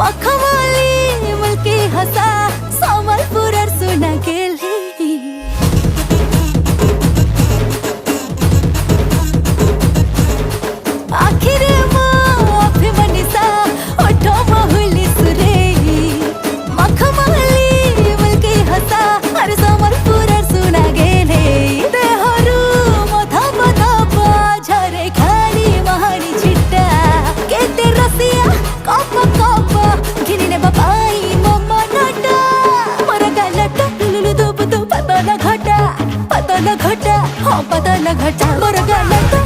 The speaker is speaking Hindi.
मखमली मुल्की हसा समलपुर सुना गेली आखिर मनिसा ओठो महुली सुरे मखमली मुल्की हसा हर समलपुर सुना गेले देहरु मधा मधा झरे खाली महानी छिट्टा केते रसिया कप कप घिनिने बाबाई मम्मा नटा मोर गालटा लुलु दुब दुब पतला घटा हो पतला घटा मोर गालटा